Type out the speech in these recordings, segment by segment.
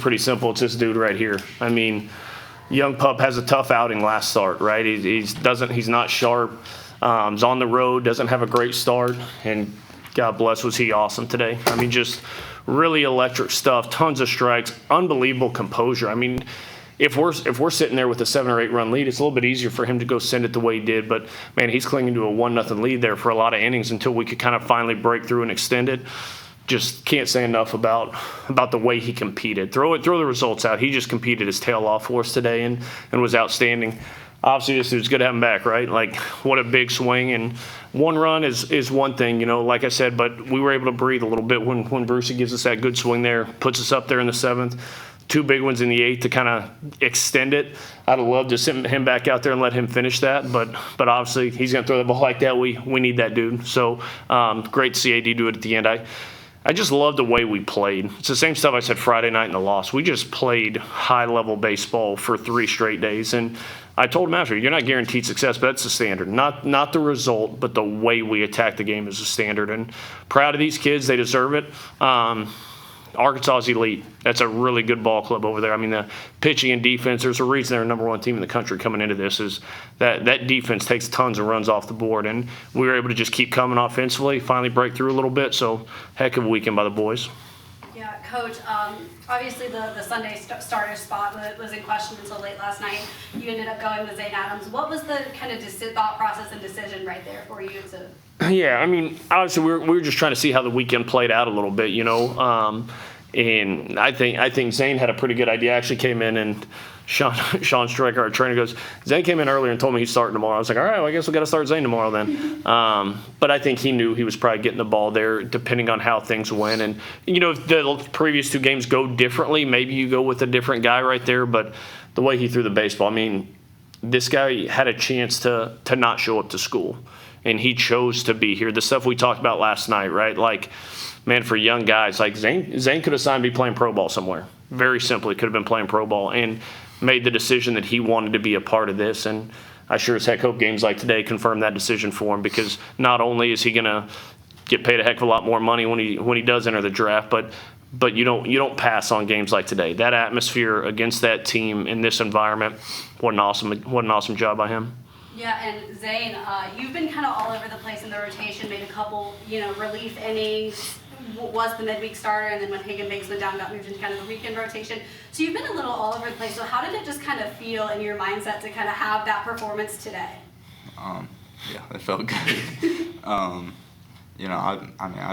pretty simple. It's this dude right here. I mean, young pup has a tough outing last start, right? He's not sharp. He's on the road, doesn't have a great start, and God bless, was he awesome today. I mean, just really electric stuff, tons of strikes, unbelievable composure. I mean, if we're sitting there with a 7 or 8 run lead, it's a little bit easier for him to go send it the way he did. But man, he's clinging to a 1-0 lead there for a lot of innings until we could kind of finally break through and extend it. Just can't say enough about the way he competed. Throw the results out. He just competed his tail off for us today and was outstanding. Obviously, this dude's good to have him back, right? Like, what a big swing. And 1 run is one thing, like I said, but we were able to breathe a little bit when Brucey gives us that good swing there, puts us up there in the 7th. 2 big ones in the 8th to kind of extend it. I'd have loved to send him back out there and let him finish that, but obviously he's going to throw the ball like that. We need that dude. So great to see AD do it at the end. I just love the way we played. It's the same stuff I said Friday night in the loss. We just played high-level baseball for 3 straight days, and I told him after, you're not guaranteed success, but that's the standard. Not the result, but the way we attack the game is the standard. And proud of these kids. They deserve it. Arkansas is elite. That's a really good ball club over there. I mean, the pitching and defense, there's a reason they're the #1 team in the country coming into this, is that defense takes tons of runs off the board. And we were able to just keep coming offensively, finally break through a little bit. So heck of a weekend by the boys. Yeah, Coach, obviously the Sunday starter spot was in question until late last night. You ended up going with Zane Adams. What was the kind of thought process and decision right there for you to? Yeah, I mean, obviously we were just trying to see how the weekend played out a little bit, and I think Zane had a pretty good idea. I actually came in and Sean Stryker, our trainer, goes, Zane came in earlier and told me he's starting tomorrow. I was like, all right, well, I guess we got to start Zane tomorrow then. But I think he knew he was probably getting the ball there depending on how things went. And, if the previous 2 games go differently, maybe you go with a different guy right there. But the way he threw the baseball, I mean, this guy had a chance to not show up to school. And he chose to be here. The stuff we talked about last night, right? Like, man, for young guys, like Zane could have signed to be playing pro ball somewhere. Very simply, could have been playing pro ball and made the decision that he wanted to be a part of this. And I sure as heck hope games like today confirm that decision for him, because not only is he going to get paid a heck of a lot more money when he does enter the draft, but you don't pass on games like today. That atmosphere against that team in this environment, what an awesome job by him. Yeah, and Zane, you've been kind of all over the place in the rotation, made a couple, relief innings, was the midweek starter, and then when Hagen-Banks went down, got moved into kind of the weekend rotation. So you've been a little all over the place. So how did it just kind of feel in your mindset to kind of have that performance today? Yeah, it felt good. I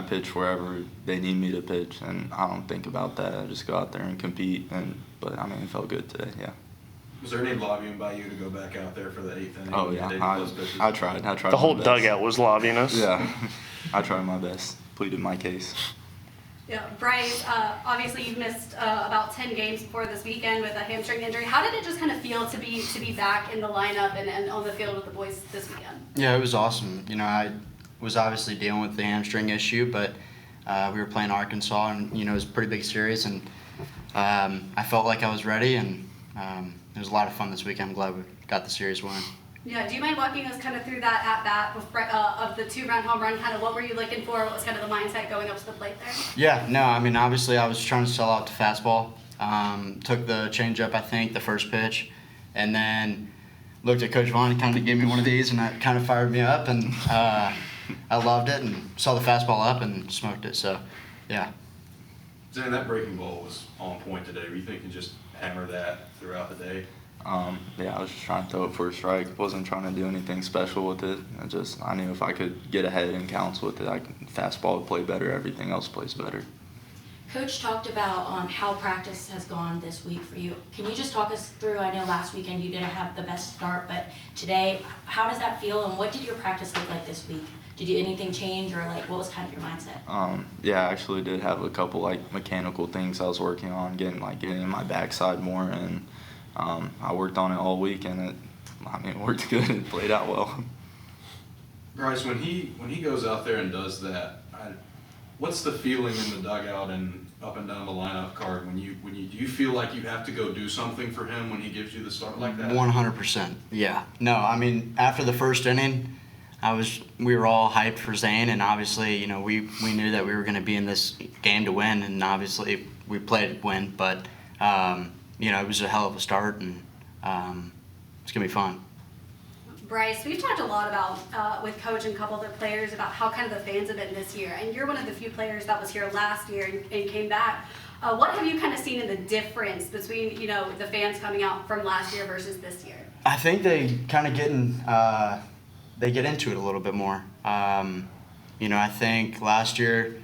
pitch wherever they need me to pitch, and I don't think about that. I just go out there and compete. But it felt good today. Yeah. Was there any lobbying by you to go back out there for the 8th inning? Oh yeah, I tried. The whole dugout was lobbying us. Yeah, I tried my best. Pleaded my case. Yeah, Bryce, obviously you've missed about 10 games before this weekend with a hamstring injury. How did it just kind of feel to be back in the lineup and on the field with the boys this weekend? Yeah, it was awesome. I was obviously dealing with the hamstring issue, but we were playing Arkansas, and it was a pretty big series, and I felt like I was ready, and it was a lot of fun this weekend. I'm glad we got the series win. Yeah, do you mind walking us kind of through that at-bat of the 2-run home run? Kind of what were you looking for? What was kind of the mindset going up to the plate there? Yeah, no, obviously I was trying to sell out the fastball. Took the changeup, I think, the first pitch, and then looked at Coach Vaughn and kind of gave me one of these, and that kind of fired me up, and I loved it, and saw the fastball up and smoked it, so yeah. Zane, that breaking ball was on point today. Were you thinking just hammer that throughout the day? Yeah, I was just trying to throw it for a strike. Wasn't trying to do anything special with it. I knew if I could get ahead in counts with it, fastball would play better. Everything else plays better. Coach talked about how practice has gone this week for you. Can you just talk us through, I know last weekend you didn't have the best start, but today, how does that feel, and what did your practice look like this week? Did anything change, or what was kind of your mindset? Yeah, I actually did have a couple mechanical things I was working on, getting in my backside more, and I worked on it all week, and it worked good. It played out well. Bryce, when he goes out there and does that, what's the feeling in the dugout and up and down the lineup card when you do you feel like you have to go do something for him when he gives you the start like that? 100%. Yeah. No, after the first inning, we were all hyped for Zane, and obviously, we knew that we were going to be in this game to win, and obviously we played to win, but it was a hell of a start, and it's going to be fun. Bryce, we've talked a lot about, with Coach and a couple other players, about how kind of the fans have been this year. And you're one of the few players that was here last year and came back. What have you kind of seen in the difference between, the fans coming out from last year versus this year? I think they kind of they get into it a little bit more. I think last year,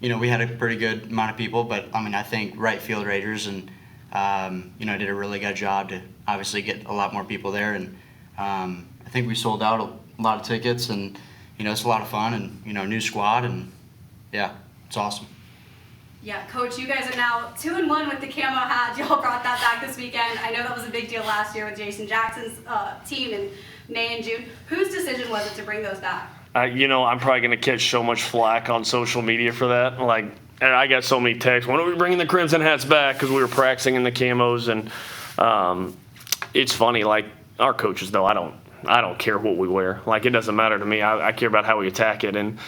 we had a pretty good amount of people, but I think right field Raiders and, did a really good job to obviously get a lot more people there. And I think we sold out a lot of tickets, and, it's a lot of fun, and, new squad, and yeah, it's awesome. Yeah, Coach, you guys are now 2-1 with the camo hat. Y'all brought that back this weekend. I know that was a big deal last year with Jason Jackson's team in May and June. Whose decision was it to bring those back? I'm probably going to catch so much flack on social media for that. And I got so many texts. When are we bringing the Crimson hats back? Because we were practicing in the camos, and it's funny. Our coaches, though, I don't care what we wear. It doesn't matter to me. I care about how we attack it. And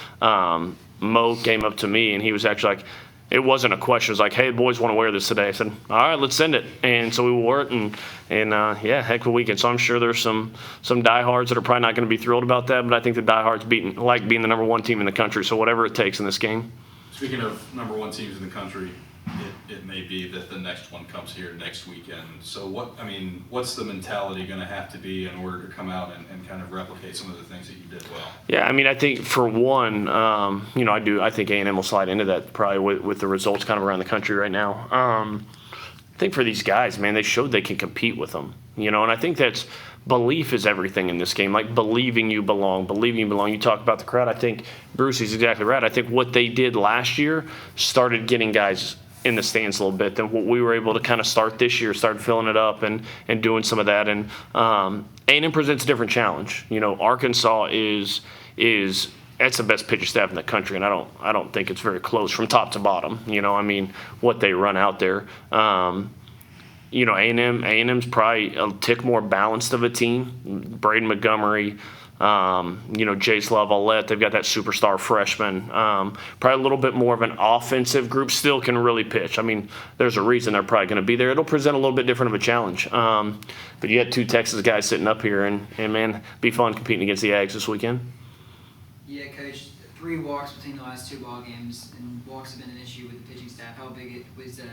Mo came up to me, and he was actually like, it wasn't a question. It was like, hey, the boys want to wear this today. I said, all right, let's send it. And so we wore it, and heck of a weekend. So I'm sure there's some diehards that are probably not going to be thrilled about that, but I think the diehards being the #1 team in the country. So whatever it takes in this game. Speaking of #1 teams in the country, it may be that the next one comes here next weekend. So what's the mentality going to have to be in order to come out and kind of replicate some of the things that you did well? Yeah, I think for one, I think A&M will slide into that probably with the results kind of around the country right now. I think for these guys, man, they showed they can compete with them, and I think that's belief is everything in this game, believing you belong. You talk about the crowd. I think Brucey's exactly right. I think what they did last year started getting guys in the stands a little bit than what we were able to kind of start this year, start filling it up and doing some of that. And A&M presents a different challenge. Arkansas is that's the best pitcher staff in the country, and I don't think it's very close from top to bottom. What they run out there. A&M's probably a tick more balanced of a team. Braden Montgomery, Jace Lavalette, they've got that superstar freshman. Probably a little bit more of an offensive group, still can really pitch. There's a reason they're probably going to be there. It'll present a little bit different of a challenge. But you got two Texas guys sitting up here, and man, be fun competing against the Ags this weekend. Yeah, Coach, 3 walks between the last 2 ball games, and walks have been an issue with the pitching staff. How big was that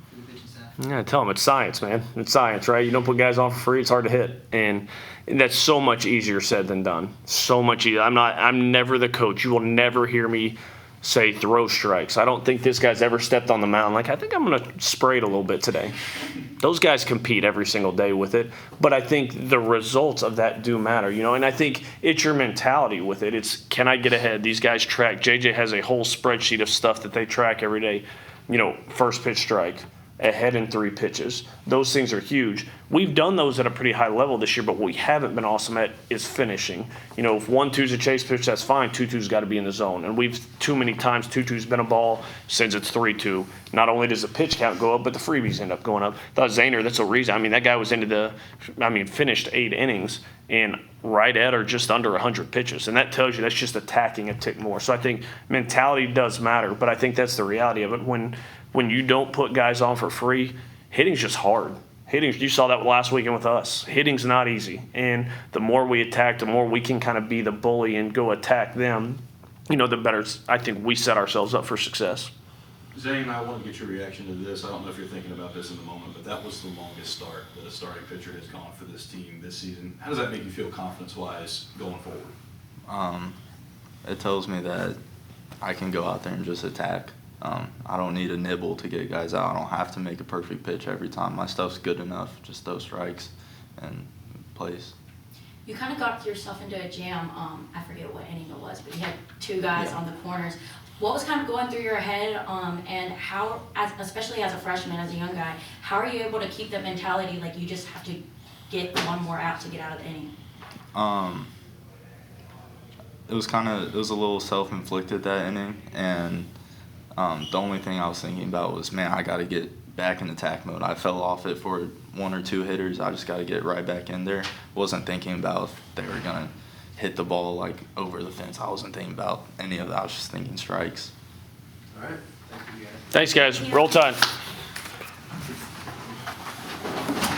for the pitching staff? Yeah, tell them it's science, man. It's science, right? You don't put guys on for free; it's hard to hit, and that's so much easier said than done. So much easier. I'm never the coach. You will never hear me say throw strikes. I don't think this guy's ever stepped on the mound I think I'm going to spray it a little bit today. Those guys compete every single day with it, but I think the results of that do matter, and I think it's your mentality with it. It's, can I get ahead? These guys track. JJ has a whole spreadsheet of stuff that they track every day. First pitch strike, ahead in 3 pitches. Those things are huge. We've done those at a pretty high level this year, but what we haven't been awesome at is finishing. If 1-2's a chase pitch, that's fine. 2-2's got to be in the zone. And we've too many times 2-2's been a ball since it's 3-2. Not only does the pitch count go up, but the freebies end up going up. Thought Zane, that's a reason. That guy was finished 8 innings and right at or just under 100 pitches. And that tells you that's just attacking a tick more. So I think mentality does matter, but I think that's the reality of it. When you don't put guys on for free, hitting's just hard. You saw that last weekend with us. Hitting's not easy. And the more we attack, the more we can kind of be the bully and go attack them, the better I think we set ourselves up for success. Zane, I want to get your reaction to this. I don't know if you're thinking about this in the moment, but that was the longest start that a starting pitcher has gone for this team this season. How does that make you feel confidence-wise going forward? It tells me that I can go out there and just attack. I don't need a nibble to get guys out. I don't have to make a perfect pitch every time. My stuff's good enough. Just throw strikes and plays. You kind of got yourself into a jam. I forget what inning it was, but you had 2 guys on the corners. What was kind of going through your head, and how, especially as a freshman, as a young guy, how are you able to keep that mentality you just have to get 1 more out to get out of the inning? It was a little self-inflicted that inning, and the only thing I was thinking about was, man, I got to get back in attack mode. I fell off it for 1 or 2 hitters. I just got to get right back in there. Wasn't thinking about if they were going to hit the ball over the fence. I wasn't thinking about any of that. I was just thinking strikes. All right. Thank you, guys. Thanks, guys. Roll Tide.